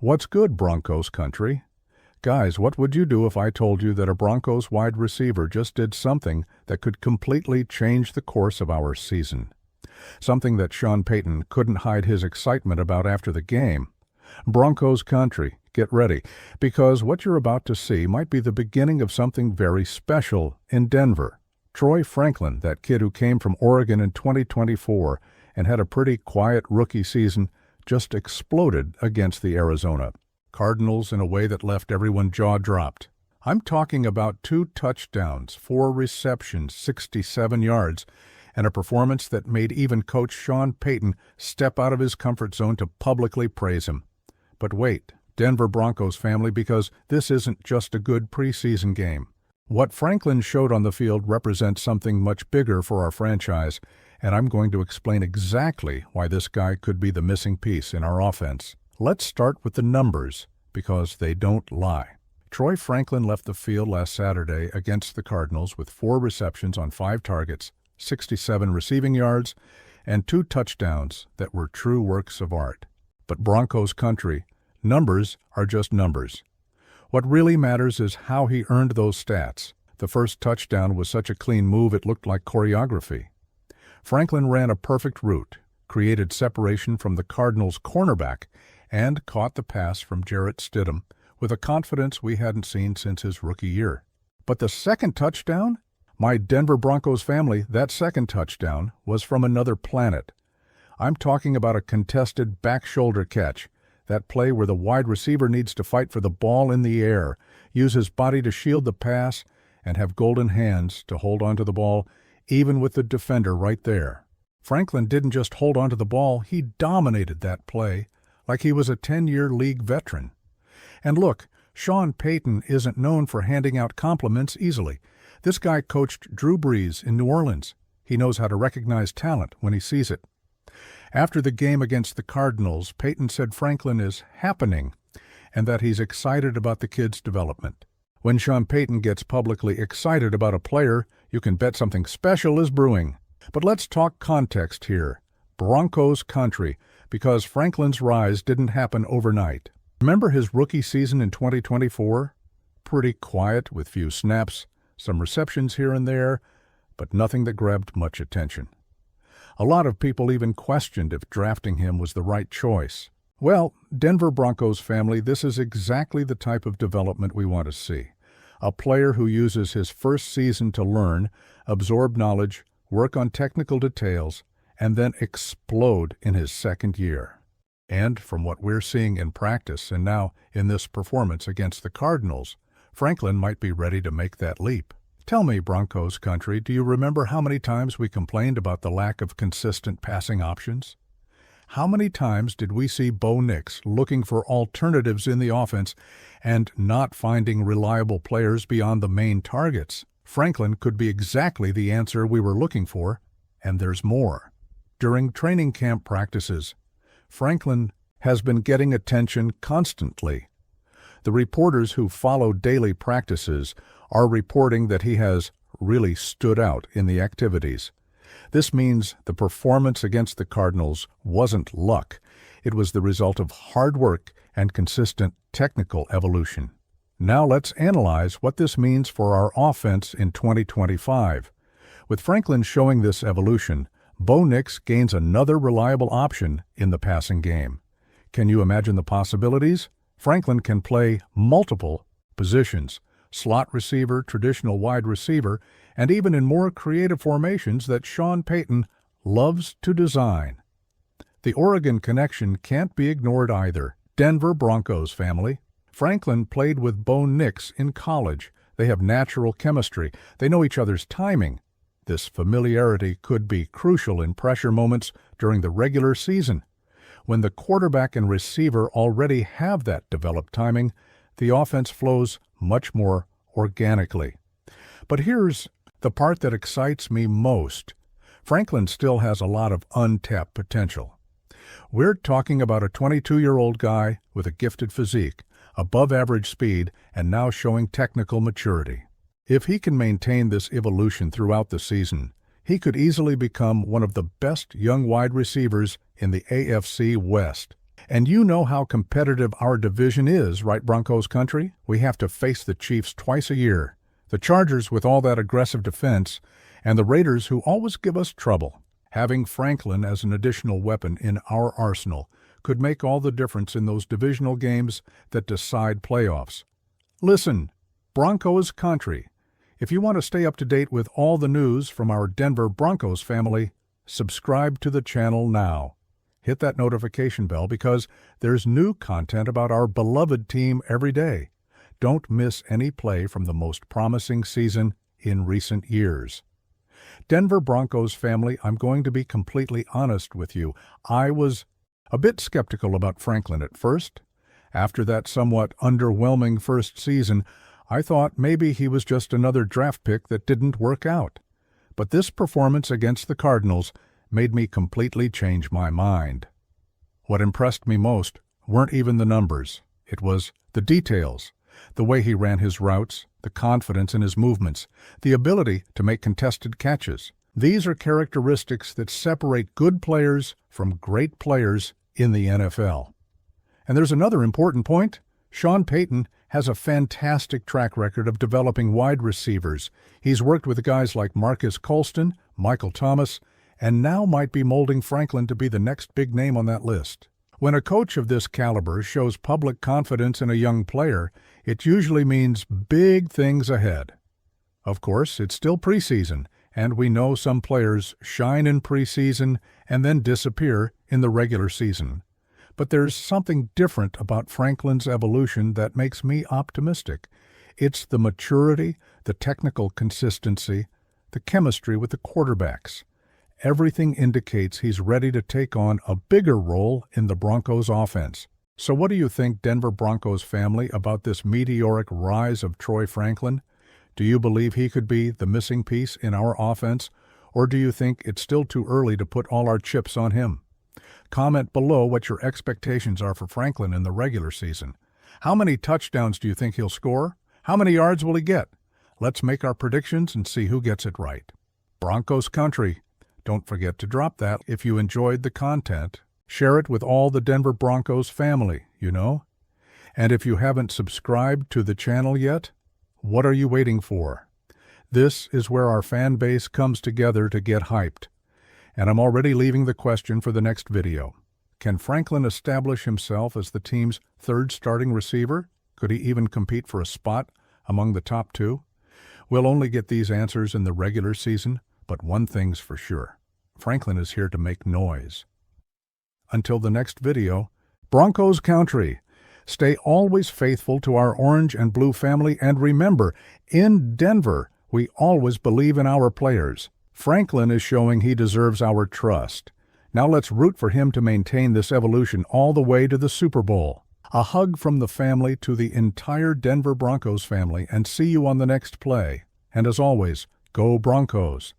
What's good, Broncos country? Guys, what would you do if I told you that a Broncos wide receiver just did something that could completely change the course of our season? Something that Sean Payton couldn't hide his excitement about after the game. Broncos country, get ready, because what you're about to see might be the beginning of something very special in Denver. Troy Franklin, that kid who came from Oregon in 2024 and had a pretty quiet rookie season, just exploded against the Arizona Cardinals in a way that left everyone jaw-dropped. I'm talking about 2 touchdowns, 4 receptions, 67 yards, and a performance that made even Coach Sean Payton step out of his comfort zone to publicly praise him. But wait, Denver Broncos family, because this isn't just a good preseason game. What Franklin showed on the field represents something much bigger for our franchise, and I'm going to explain exactly why this guy could be the missing piece in our offense. Let's start with the numbers, because they don't lie. Troy Franklin left the field last Saturday against the Cardinals with 4 receptions on 5 targets, 67 receiving yards, and 2 touchdowns that were true works of art. But Broncos country, numbers are just numbers. What really matters is how he earned those stats. The first touchdown was such a clean move it looked like choreography. Franklin ran a perfect route, created separation from the Cardinals' cornerback, and caught the pass from Jarrett Stidham with a confidence we hadn't seen since his rookie year. But the second touchdown? My Denver Broncos family, that second touchdown was from another planet. I'm talking about a contested back shoulder catch, that play where the wide receiver needs to fight for the ball in the air, use his body to shield the pass, and have golden hands to hold onto the ball, even with the defender right there. Franklin didn't just hold onto the ball, he dominated that play like he was a 10-year league veteran. And look, Sean Payton isn't known for handing out compliments easily. This guy coached Drew Brees in New Orleans. He knows how to recognize talent when he sees it. After the game against the Cardinals, Payton said Franklin is happening and that he's excited about the kid's development. When Sean Payton gets publicly excited about a player, you can bet something special is brewing. But let's talk context here. Broncos country, because Franklin's rise didn't happen overnight. Remember his rookie season in 2024? Pretty quiet with few snaps, some receptions here and there, but nothing that grabbed much attention. A lot of people even questioned if drafting him was the right choice. Well, Denver Broncos family, this is exactly the type of development we want to see. A player who uses his first season to learn, absorb knowledge, work on technical details, and then explode in his second year. And from what we're seeing in practice and now in this performance against the Cardinals, Franklin might be ready to make that leap. Tell me, Broncos country, do you remember how many times we complained about the lack of consistent passing options? How many times did we see Bo Nix looking for alternatives in the offense and not finding reliable players beyond the main targets? Franklin could be exactly the answer we were looking for, and there's more. During training camp practices, Franklin has been getting attention constantly. The reporters who follow daily practices are reporting that he has really stood out in the activities. This means the performance against the Cardinals wasn't luck. It was the result of hard work and consistent technical evolution. Now let's analyze what this means for our offense in 2025. With Franklin showing this evolution, Bo Nix gains another reliable option in the passing game. Can you imagine the possibilities? Franklin can play multiple positions: slot receiver, traditional wide receiver, and even in more creative formations that Sean Payton loves to design. The Oregon connection can't be ignored either. Denver Broncos family. Franklin played with Bo Nix in college. They have natural chemistry. They know each other's timing. This familiarity could be crucial in pressure moments during the regular season. When the quarterback and receiver already have that developed timing, the offense flows much more organically. But here's the part that excites me most. Franklin still has a lot of untapped potential. We're talking about a 22-year-old guy with a gifted physique, above-average speed, and now showing technical maturity. If he can maintain this evolution throughout the season, he could easily become one of the best young wide receivers in the AFC West. And you know how competitive our division is, right, Broncos country? We have to face the Chiefs twice a year, the Chargers with all that aggressive defense, and the Raiders who always give us trouble. Having Franklin as an additional weapon in our arsenal could make all the difference in those divisional games that decide playoffs. Listen, Broncos country, if you want to stay up to date with all the news from our Denver Broncos family, subscribe to the channel now. Hit that notification bell because there's new content about our beloved team every day. Don't miss any play from the most promising season in recent years. Denver Broncos family, I'm going to be completely honest with you. I was a bit skeptical about Franklin at first. After that somewhat underwhelming first season, I thought maybe he was just another draft pick that didn't work out. But this performance against the Cardinals made me completely change my mind. What impressed me most weren't even the numbers. It was the details, the way he ran his routes, the confidence in his movements, the ability to make contested catches. These are characteristics that separate good players from great players in the NFL. And there's another important point. Sean Payton has a fantastic track record of developing wide receivers. He's worked with guys like Marcus Colston, Michael Thomas, and now might be molding Franklin to be the next big name on that list. When a coach of this caliber shows public confidence in a young player, it usually means big things ahead. Of course, it's still preseason, and we know some players shine in preseason and then disappear in the regular season. But there's something different about Franklin's evolution that makes me optimistic. It's the maturity, the technical consistency, the chemistry with the quarterbacks. Everything indicates he's ready to take on a bigger role in the Broncos offense. So what do you think, Denver Broncos family, about this meteoric rise of Troy Franklin? Do you believe he could be the missing piece in our offense, or do you think it's still too early to put all our chips on him? Comment below what your expectations are for Franklin in the regular season. How many touchdowns do you think he'll score? How many yards will he get? Let's make our predictions and see who gets it right. Broncos country, don't forget to drop that if you enjoyed the content. Share it with all the Denver Broncos family, you know. And if you haven't subscribed to the channel yet, what are you waiting for? This is where our fan base comes together to get hyped. And I'm already leaving the question for the next video. Can Franklin establish himself as the team's third starting receiver? Could he even compete for a spot among the top two? We'll only get these answers in the regular season, but one thing's for sure. Franklin is here to make noise. Until the next video, Broncos country, stay always faithful to our orange and blue family, and remember, in Denver, we always believe in our players. Franklin is showing he deserves our trust. Now let's root for him to maintain this evolution all the way to the Super Bowl. A hug from the family to the entire Denver Broncos family, and see you on the next play. And as always, go Broncos!